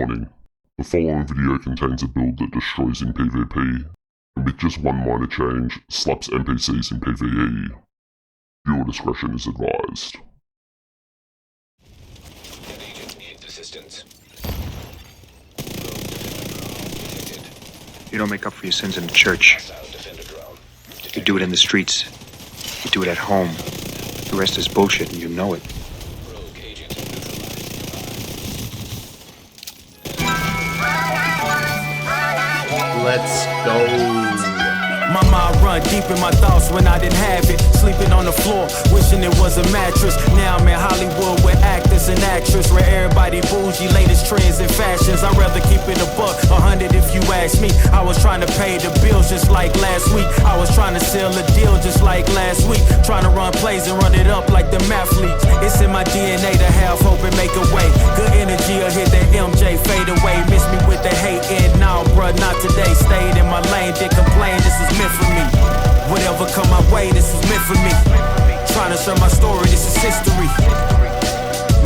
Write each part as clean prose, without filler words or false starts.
Warning, the following video contains a build that destroys in PvP, and with just one minor change, slaps NPCs in PvE. Viewer discretion is advised. An agent needs assistance. You don't make up for your sins in the church. You do it in the streets. You do it at home. The rest is bullshit and you know it. Let's go. My mind run deep in my thoughts when I didn't have it. Sleeping on the floor, wishing it was a mattress. Now I'm in Hollywood with actors and actresses, where everybody bougie, latest trends and fashions. I'd rather keep it a buck, 100 if you ask me. I was trying to pay the bills just like last week. I was trying to sell a deal just like last week. Trying to run plays and run it up like the mathletes. It's in my DNA to have hope and make a way. Good energy will hit that MJ fade away. Miss me with the hate and now, bruh, not today. Stayed in my lane, did complain, this is meant for me. Whatever come my way, this is meant for me. Trying to share my story, this is history.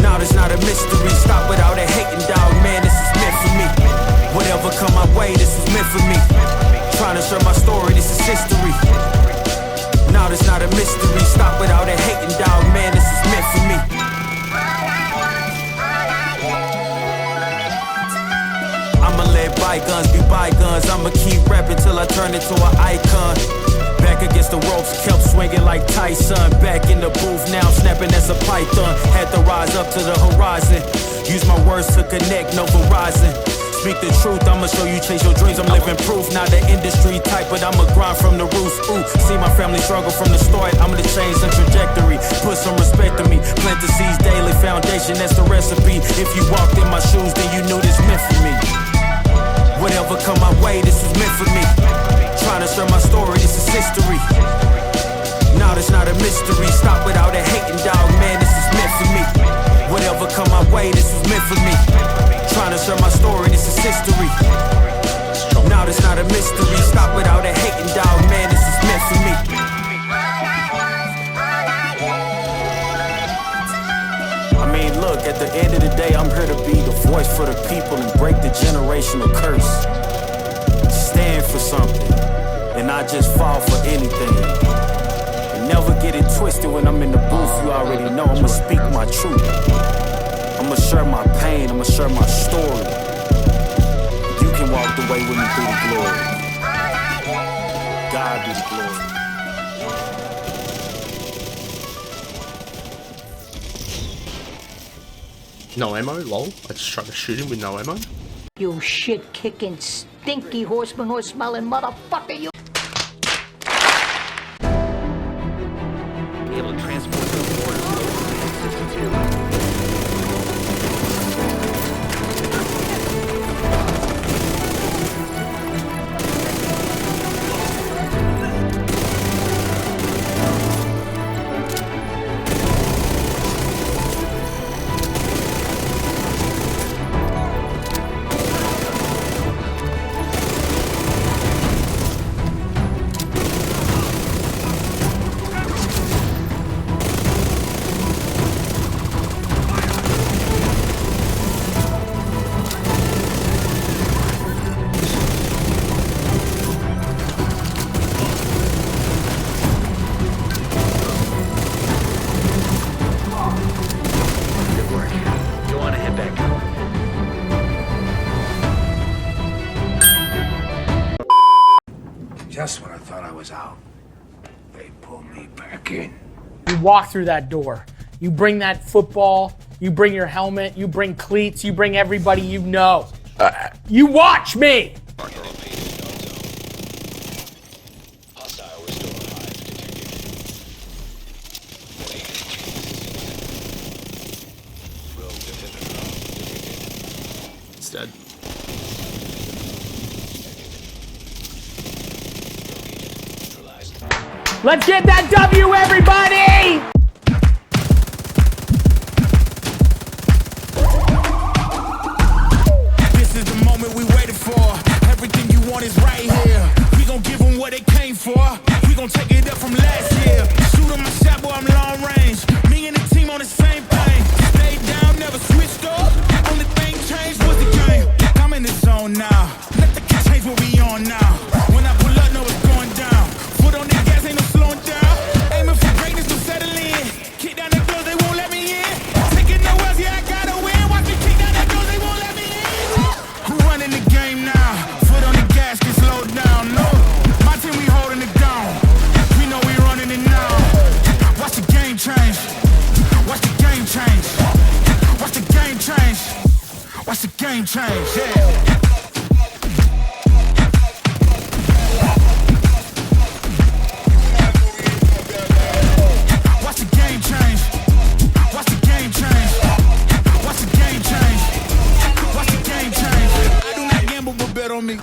Now there's not a mystery. Stop without a hating, dog, man, this is meant for me. Whatever come my way, this is meant for me. Trying to share my story, this is history. Now there's not a mystery. Stop without a hating, dog, man, this is meant for me. I'ma let bygones be bygones. I'ma keep rapping till I turn into an icon. Back against the ropes, kept swinging like Tyson. Back in the booth, now I'm snapping as a python. Had to rise up to the horizon. Use my words to connect, no Verizon. Speak the truth, I'ma show you chase your dreams. I'm living proof, not the industry type, but I'ma grind from the roots. Ooh, see my family struggle from the start. I'm gonna change the trajectory. Put some respect to me. Plant the seeds daily, foundation, that's the recipe. If you walked in my shoes, then you knew this meant for me. Whatever come my way, this was meant for me. Trying to share my story, this is history. Now there's not a mystery. Stop without a hating, dog, man, this is meant for me. Whatever come my way, this was meant for me. Trying to share my story, this is history. Now there's not a mystery. Stop without a hating, dog, man, this is meant for me. I mean, look, at the end of the day, I'm here to be the voice for the people and break the generational curse. Stand for something, and not just fall for anything. And never get it twisted when I'm in the booth. You already know I'ma speak my truth. I'ma share my pain, I'ma share my story. You can walk the way with me through the glory. God be the glory. No ammo, lol. I just tried to shoot him with no ammo. You shit-kicking, stinky horse-smelling motherfucker, you! Be able to transport the orders systems here. Just when I thought I was out, they pulled me back in. You walk through that door. You bring that football. You bring your helmet. You bring cleats. You bring everybody you know. You watch me! It's dead. Let's get that W, everybody! This is the moment we waited for. Everything you want is right here. We gon' give them what they came for. We gon' take it up from last year. Shoot on my shot, boy, I'm long range. Me and the team on the same thing. Stayed down, never switched up. Only thing changed was the game. change, yeah. Watch the game change. Watch the game change. Watch the game change. Watch the game change. I do not gamble, but bet on me.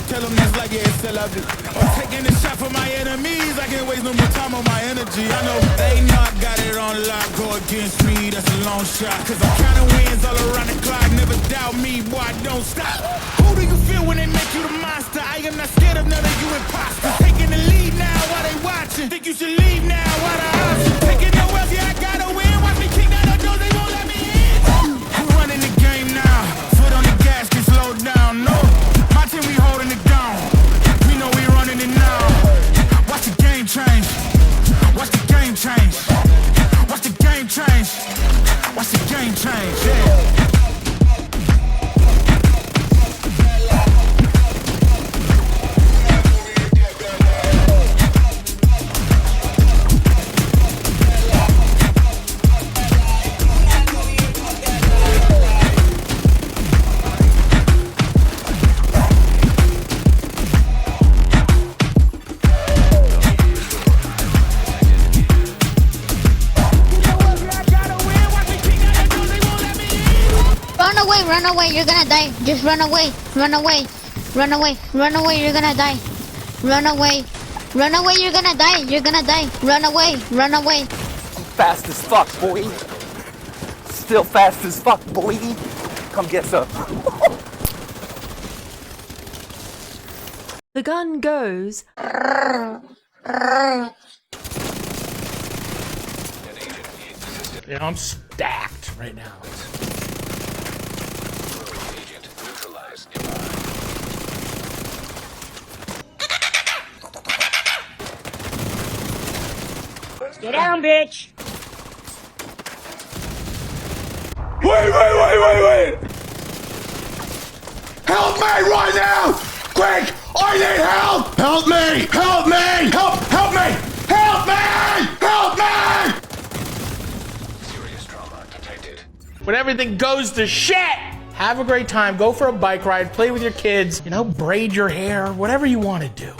Tell them that's like, yeah, it's SLAPS. I'm taking a shot for my enemies. I can't waste no more time on my energy. I know they not got it on lock. Go against me, that's a long shot. Cause I'm counting wins all around the clock. Never doubt me, boy, don't stop. Who do you feel when they make you the monster? I am not scared of none of you imposters. Taking the lead now while they watching. Think you should leave now while the option. Taking no else, yeah, I gotta win. Watch me kick down the doors, they won't let me in. I'm running the game now. Foot on the gas, can slow down, no. My team, we holding it down. We know we running it now. Watch the game change. Watch the game change. Watch the game change. Watch the game change, yeah. Run away, you're gonna die. Just run away, run away, run away, run away, you're gonna die. Run away, run away, you're gonna die, you're gonna die. Run away, run away. I'm fast as fuck, boy. Still fast as fuck, boy. Come get some. The gun goes. You know, I'm stacked right now. Get down, bitch! Wait! Help me right now! Quick! I need help! Help me! Help me! Help me! Help me! Help me! Serious trauma detected. When everything goes to shit, have a great time. Go for a bike ride, play with your kids, you know, braid your hair, whatever you want to do.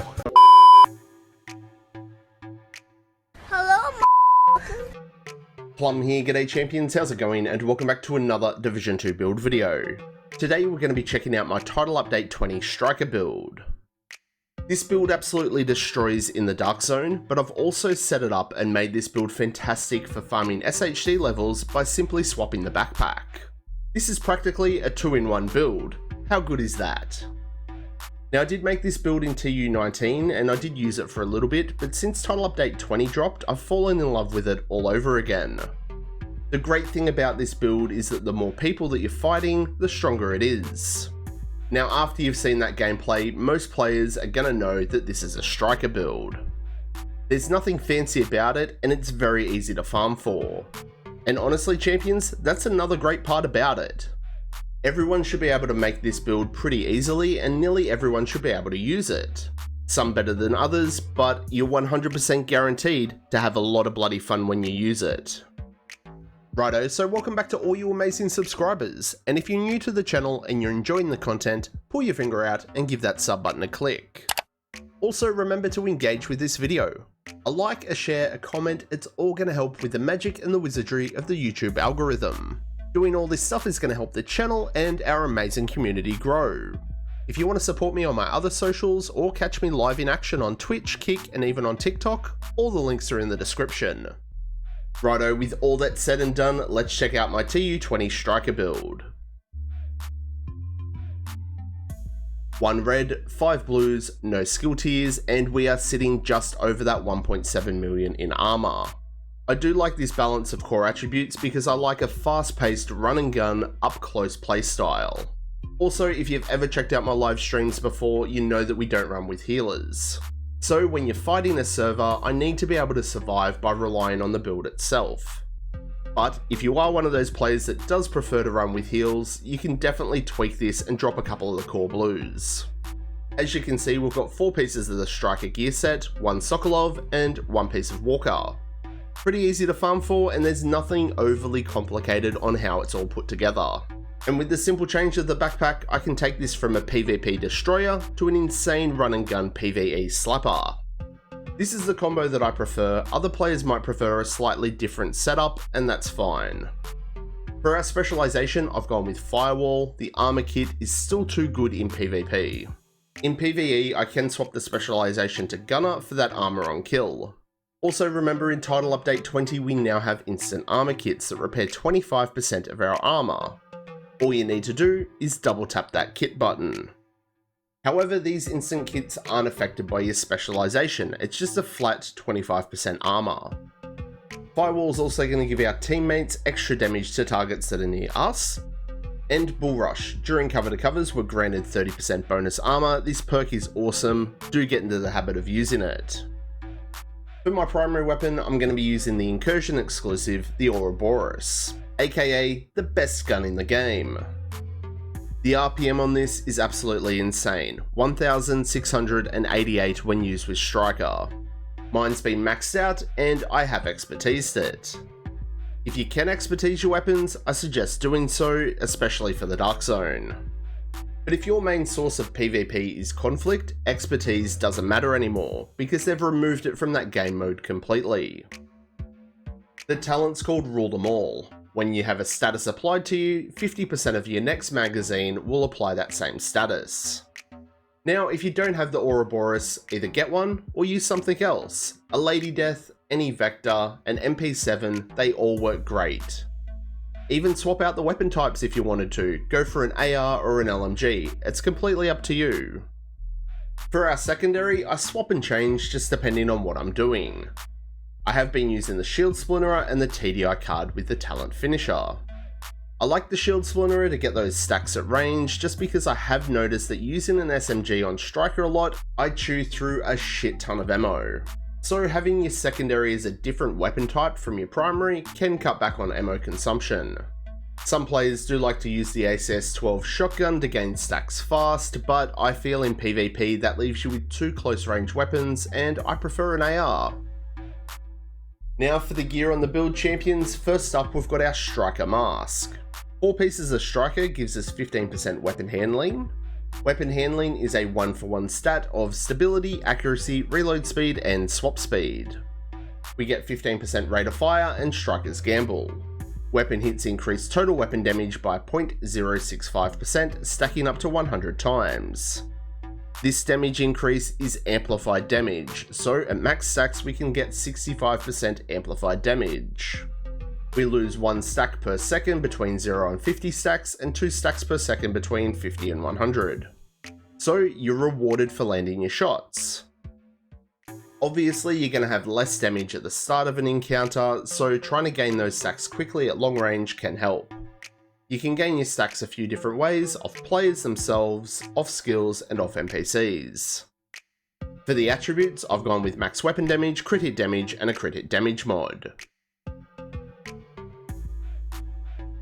Plum here, g'day champions, how's it going, and welcome back to another Division 2 build video. Today we're going to be checking out my Title Update 20 Striker build. This build absolutely destroys in the Dark Zone, but I've also set it up and made this build fantastic for farming SHD levels by simply swapping the backpack. This is practically a 2-in-1 build. How good is that? Now I did make this build in TU19 and I did use it for a little bit, but since Title Update 20 dropped, I've fallen in love with it all over again. The great thing about this build is that the more people that you're fighting, the stronger it is. Now after you've seen that gameplay, most players are gonna know that this is a striker build. There's nothing fancy about it and it's very easy to farm for. And honestly champions, that's another great part about it. Everyone should be able to make this build pretty easily and nearly everyone should be able to use it. Some better than others, but you're 100% guaranteed to have a lot of bloody fun when you use it. Righto, so welcome back to all you amazing subscribers, and if you're new to the channel and you're enjoying the content, pull your finger out and give that sub button a click. Also remember to engage with this video. A like, a share, a comment, it's all going to help with the magic and the wizardry of the YouTube algorithm. Doing all this stuff is going to help the channel and our amazing community grow. If you want to support me on my other socials or catch me live in action on Twitch, Kick and even on TikTok, all the links are in the description. Righto, with all that said and done, let's check out my TU20 Striker build. 1 red, 5 blues, no skill tiers, and we are sitting just over that 1.7 million in armor. I do like this balance of core attributes because I like a fast-paced run and gun up-close playstyle. Also, if you've ever checked out my live streams before, you know that we don't run with healers. So when you're fighting a server, I need to be able to survive by relying on the build itself. But if you are one of those players that does prefer to run with heals, you can definitely tweak this and drop a couple of the core blues. As you can see, we've got 4 pieces of the Striker gear set, 1 Sokolov, and 1 piece of Walker. Pretty easy to farm for, and there's nothing overly complicated on how it's all put together. And with the simple change of the backpack, I can take this from a PvP destroyer to an insane run and gun PvE slapper. This is the combo that I prefer. Other players might prefer a slightly different setup, and that's fine. For our specialization, I've gone with Firewall. The armor kit is still too good in PvP. In PvE, I can swap the specialization to Gunner for that armor on kill. Also remember, in Title Update 20 we now have instant armor kits that repair 25% of our armor. All you need to do is double tap that kit button. However, these instant kits aren't affected by your specialization, it's just a flat 25% armor. Firewall is also going to give our teammates extra damage to targets that are near us. And Bull Rush. During cover to covers we're granted 30% bonus armor. This perk is awesome, do get into the habit of using it. For my primary weapon, I'm going to be using the Incursion exclusive, the Ouroboros, aka the best gun in the game. The RPM on this is absolutely insane, 1688 when used with Striker. Mine's been maxed out and I have expertised it. If you can expertise your weapons, I suggest doing so, especially for the Dark Zone. But if your main source of PvP is conflict, expertise doesn't matter anymore, because they've removed it from that game mode completely. The talent's called Rule Them All. When you have a status applied to you, 50% of your next magazine will apply that same status. Now, if you don't have the Ouroboros, either get one or use something else. A Lady Death, any Vector, an MP7, they all work great. Even swap out the weapon types if you wanted to, go for an AR or an LMG, it's completely up to you. For our secondary, I swap and change just depending on what I'm doing. I have been using the Shield Splinterer and the TDI card with the Talent Finisher. I like the Shield Splinterer to get those stacks at range, just because I have noticed that using an SMG on Striker a lot, I chew through a shit ton of ammo. So having your secondary as a different weapon type from your primary can cut back on ammo consumption. Some players do like to use the ACS-12 shotgun to gain stacks fast, but I feel in PvP that leaves you with two close range weapons and I prefer an AR. Now for the gear on the build champions, first up we've got our Striker Mask. 4 pieces of Striker gives us 15% weapon handling. Weapon handling is a 1-for-1 stat of stability, accuracy, reload speed, and swap speed. We get 15% rate of fire and Striker's Gamble. Weapon hits increase total weapon damage by 0.065%, stacking up to 100 times. This damage increase is amplified damage, so at max stacks we can get 65% amplified damage. We lose 1 stack per second between 0 and 50 stacks, and 2 stacks per second between 50 and 100. So you're rewarded for landing your shots. Obviously you're going to have less damage at the start of an encounter, so trying to gain those stacks quickly at long range can help. You can gain your stacks a few different ways, off players themselves, off skills, and off NPCs. For the attributes, I've gone with max weapon damage, crit hit damage, and a crit hit damage mod.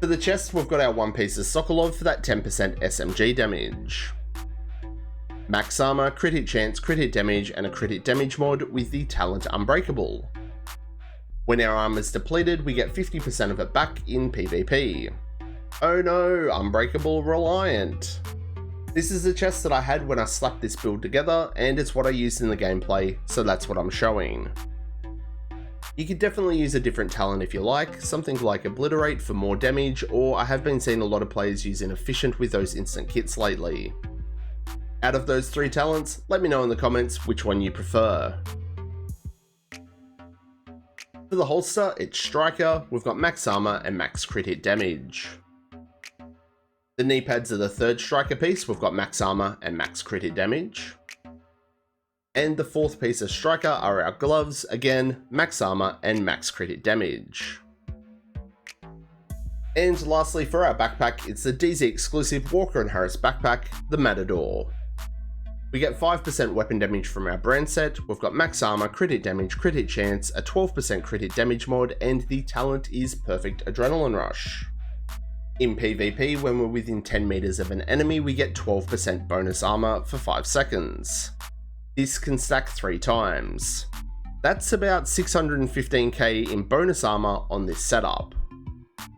For the chest, we've got our 1 piece of Sokolov for that 10% SMG damage. Max armor, crit hit chance, crit hit damage, and a crit hit damage mod with the talent Unbreakable. When our armor is depleted, we get 50% of it back in PvP. Oh no, Unbreakable Reliant. This is the chest that I had when I slapped this build together, and it's what I used in the gameplay, so that's what I'm showing. You could definitely use a different talent if you like, something like Obliterate for more damage, or I have been seeing a lot of players using Efficient with those instant kits lately. Out of those 3 talents, let me know in the comments which one you prefer. For the holster, it's Striker, we've got max armor and max crit hit damage. The knee pads are the 3rd Striker piece, we've got max armor and max crit hit damage. And the 4th piece of Striker are our gloves, again, max armor and max crit hit damage. And lastly for our backpack, it's the DZ exclusive Walker and Harris backpack, the Matador. We get 5% weapon damage from our brand set, we've got max armor, crit hit damage, crit hit chance, a 12% crit hit damage mod, and the talent is Perfect Adrenaline Rush. In PvP, when we're within 10 meters of an enemy, we get 12% bonus armor for 5 seconds. This can stack 3 times. That's about 615k in bonus armor on this setup.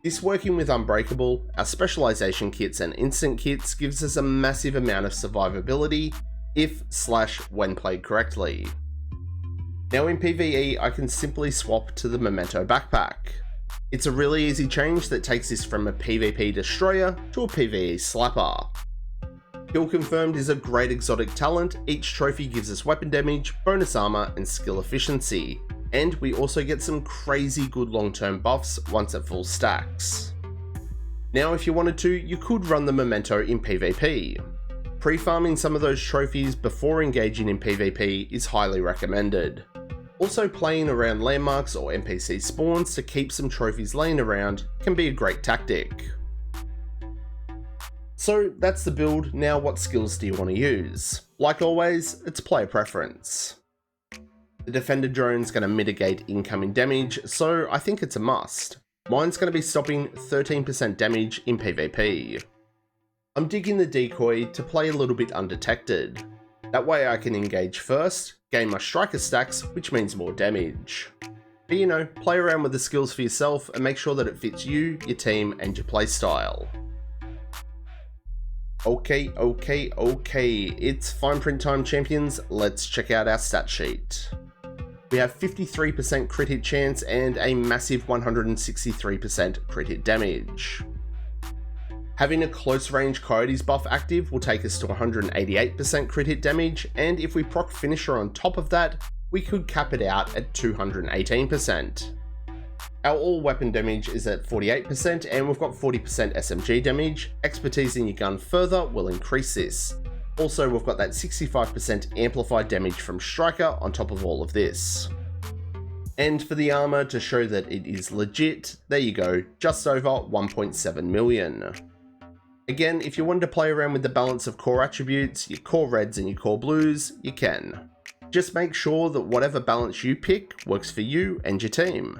This working with Unbreakable, our specialization kits and instant kits gives us a massive amount of survivability if/when played correctly. Now in PvE, I can simply swap to the Memento backpack. It's a really easy change that takes this from a PvP destroyer to a PvE slapper. Kill Confirmed is a great exotic talent. Each trophy gives us weapon damage, bonus armor, and skill efficiency. And we also get some crazy good long-term buffs once at full stacks. Now if you wanted to, you could run the Memento in PvP. Pre-farming some of those trophies before engaging in PvP is highly recommended. Also playing around landmarks or NPC spawns to keep some trophies laying around can be a great tactic. So that's the build. Now what skills do you want to use? Like always, it's player preference. The Defender drone's going to mitigate incoming damage, so I think it's a must. Mine's going to be stopping 13% damage in PvP. I'm digging the decoy to play a little bit undetected. That way I can engage first, gain my striker stacks, which means more damage. But you know, play around with the skills for yourself and make sure that it fits you, your team, and your playstyle. Okay, it's fine print time, champions. Let's check out our stat sheet. We have 53% crit hit chance and a massive 163% crit hit damage. Having a close range Coyotes buff active will take us to 188% crit hit damage, and if we proc Finisher on top of that, we could cap it out at 218%. Our all weapon damage is at 48%, and we've got 40% SMG damage. Expertise in your gun further will increase this. Also, we've got that 65% amplified damage from Striker on top of all of this. And for the armor, to show that it is legit, there you go, just over 1.7 million. Again, if you wanted to play around with the balance of core attributes, your core reds and your core blues, you can. Just make sure that whatever balance you pick works for you and your team.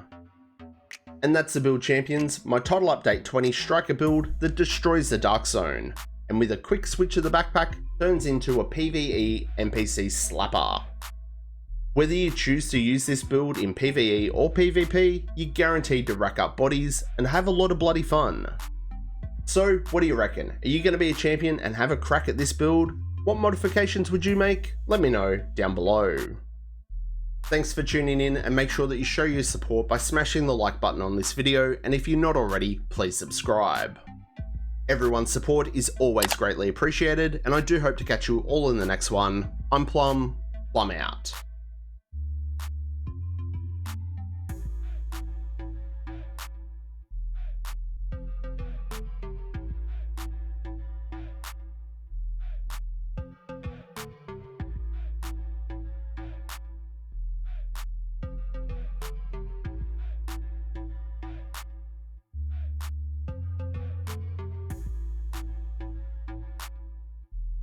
And that's the build, champions, my Title Update 20 Striker build that destroys the Dark Zone, and with a quick switch of the backpack, turns into a PvE NPC slapper. Whether you choose to use this build in PvE or PvP, you're guaranteed to rack up bodies and have a lot of bloody fun. So what do you reckon? Are you going to be a champion and have a crack at this build? What modifications would you make? Let me know down below. Thanks for tuning in, and make sure that you show your support by smashing the like button on this video, and if you're not already, please subscribe. Everyone's support is always greatly appreciated, and I do hope to catch you all in the next one. I'm Plum out.